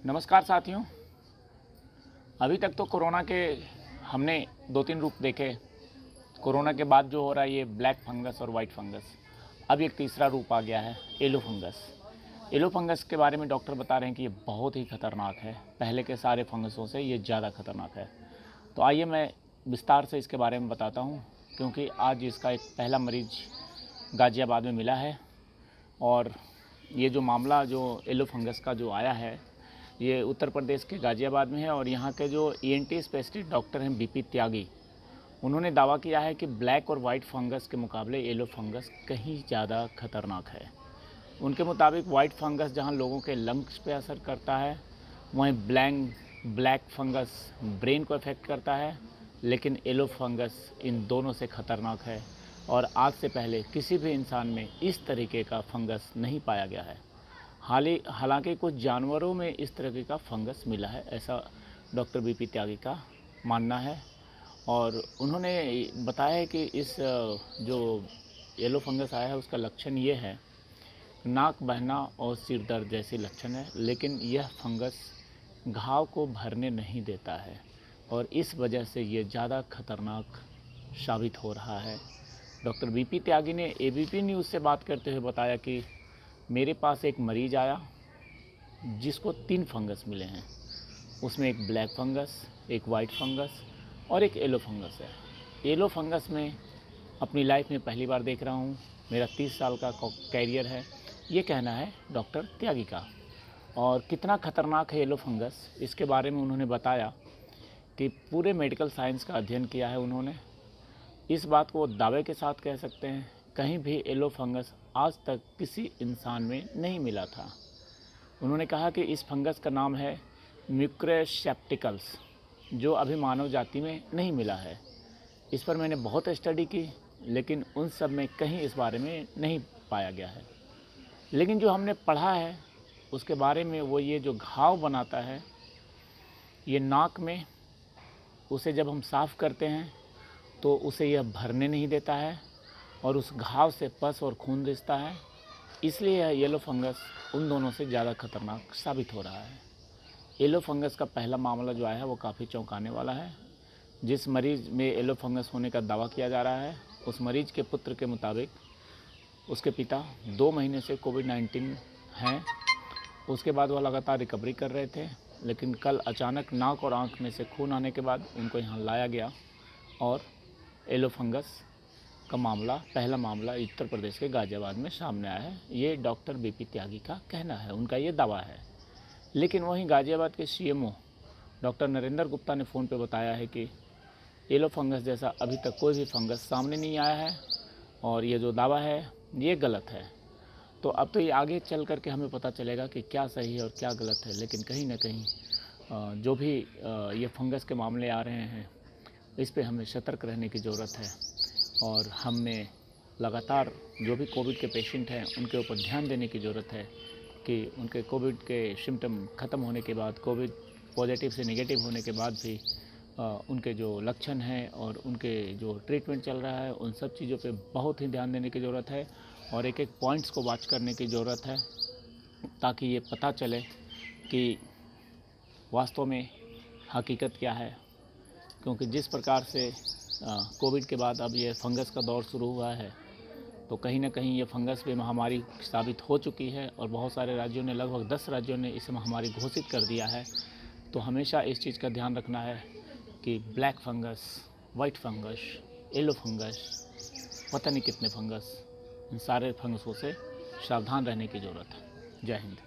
नमस्कार साथियों। अभी तक तो कोरोना के हमने 2-3 रूप देखे। कोरोना के बाद जो हो रहा है ये ब्लैक फंगस और वाइट फंगस। अब एक तीसरा रूप आ गया है येलो फंगस। येलो फंगस के बारे में डॉक्टर बता रहे हैं कि ये बहुत ही खतरनाक है, पहले के सारे फंगसों से ये ज़्यादा खतरनाक है। तो आइए मैं विस्तार से इसके बारे में बताता हूँ, क्योंकि आज इसका एक पहला मरीज गाज़ियाबाद में मिला है। और ये जो मामला जो येलो फंगस का जो आया है ये उत्तर प्रदेश के गाज़ियाबाद में है। और यहाँ के जो ENT स्पेशलिस्ट डॉक्टर हैं BP त्यागी, उन्होंने दावा किया है कि ब्लैक और वाइट फंगस के मुकाबले येलो फंगस कहीं ज़्यादा खतरनाक है। उनके मुताबिक वाइट फंगस जहाँ लोगों के लंग्स पे असर करता है, वहीं ब्लैक फंगस ब्रेन को अफेक्ट करता है, लेकिन येलो फंगस इन दोनों से खतरनाक है। और आज से पहले किसी भी इंसान में इस तरीके का फंगस नहीं पाया गया है। हालांकि कुछ जानवरों में इस तरीके का फंगस मिला है, ऐसा डॉक्टर BP त्यागी का मानना है। और उन्होंने बताया है कि इस जो येलो फंगस आया है उसका लक्षण ये है, नाक बहना और सिर दर्द जैसे लक्षण है, लेकिन यह फंगस घाव को भरने नहीं देता है और इस वजह से ये ज़्यादा खतरनाक साबित हो रहा है। डॉक्टर BP त्यागी ने ABP न्यूज़ से बात करते हुए बताया कि मेरे पास एक मरीज आया जिसको 3 फंगस मिले हैं। उसमें एक ब्लैक फंगस, एक वाइट फंगस और एक येलो फंगस है। येलो फंगस में अपनी लाइफ में पहली बार देख रहा हूँ। मेरा 30 साल का कैरियर है, ये कहना है डॉक्टर त्यागी का। और कितना खतरनाक है येलो फंगस, इसके बारे में उन्होंने बताया कि पूरे मेडिकल साइंस का अध्ययन किया है उन्होंने। इस बात को दावे के साथ कह सकते हैं, कहीं भी येलो फंगस आज तक किसी इंसान में नहीं मिला था। उन्होंने कहा कि इस फंगस का नाम है म्यूकोरसेप्टिकल्स, जो अभी मानव जाति में नहीं मिला है। इस पर मैंने बहुत स्टडी की, लेकिन उन सब में कहीं इस बारे में नहीं पाया गया है। लेकिन जो हमने पढ़ा है उसके बारे में, वो ये जो घाव बनाता है ये नाक में, उसे जब हम साफ़ करते हैं तो उसे यह भरने नहीं देता है और उस घाव से पस और खून रिसता है। इसलिए यह येलो फंगस उन दोनों से ज़्यादा खतरनाक साबित हो रहा है। येलो फंगस का पहला मामला जो आया है वो काफ़ी चौंकाने वाला है। जिस मरीज़ में येलो फंगस होने का दावा किया जा रहा है, उस मरीज़ के पुत्र के मुताबिक उसके पिता 2 महीने से कोविड-19 हैं। उसके बाद वह लगातार रिकवरी कर रहे थे, लेकिन कल अचानक नाक और आँख में से खून आने के बाद उनको यहाँ लाया गया और येलो फंगस का मामला, पहला मामला उत्तर प्रदेश के गाज़ियाबाद में सामने आया है। ये डॉक्टर BP त्यागी का कहना है, उनका ये दावा है। लेकिन वहीं गाज़ियाबाद के CMO डॉक्टर नरेंद्र गुप्ता ने फ़ोन पे बताया है कि येलो फंगस जैसा अभी तक कोई भी फंगस सामने नहीं आया है और ये जो दावा है ये गलत है। तो अब तो ये आगे चल कर के हमें पता चलेगा कि क्या सही है और क्या गलत है। लेकिन कहीं ना कहीं जो भी ये फंगस के मामले आ रहे हैं, इस पे हमें सतर्क रहने की ज़रूरत है। और हमें लगातार जो भी कोविड के पेशेंट हैं उनके ऊपर ध्यान देने की ज़रूरत है कि उनके कोविड के सिम्टम ख़त्म होने के बाद, कोविड पॉजिटिव से नेगेटिव होने के बाद भी उनके जो लक्षण हैं और उनके जो ट्रीटमेंट चल रहा है, उन सब चीज़ों पे बहुत ही ध्यान देने की ज़रूरत है और एक एक पॉइंट्स को वॉच करने की ज़रूरत है, ताकि ये पता चले कि वास्तव में हकीकत क्या है। क्योंकि जिस प्रकार से कोविड के बाद अब ये फंगस का दौर शुरू हुआ है, तो कहीं ना कहीं ये फंगस भी महामारी साबित हो चुकी है और बहुत सारे राज्यों ने, लगभग 10 राज्यों ने इसे महामारी घोषित कर दिया है। तो हमेशा इस चीज़ का ध्यान रखना है कि black fungus, white fungus, yellow fungus, पता नहीं कितने फंगस, इन सारे फंगसों से सावधान रहने की ज़रूरत है। जय हिंद।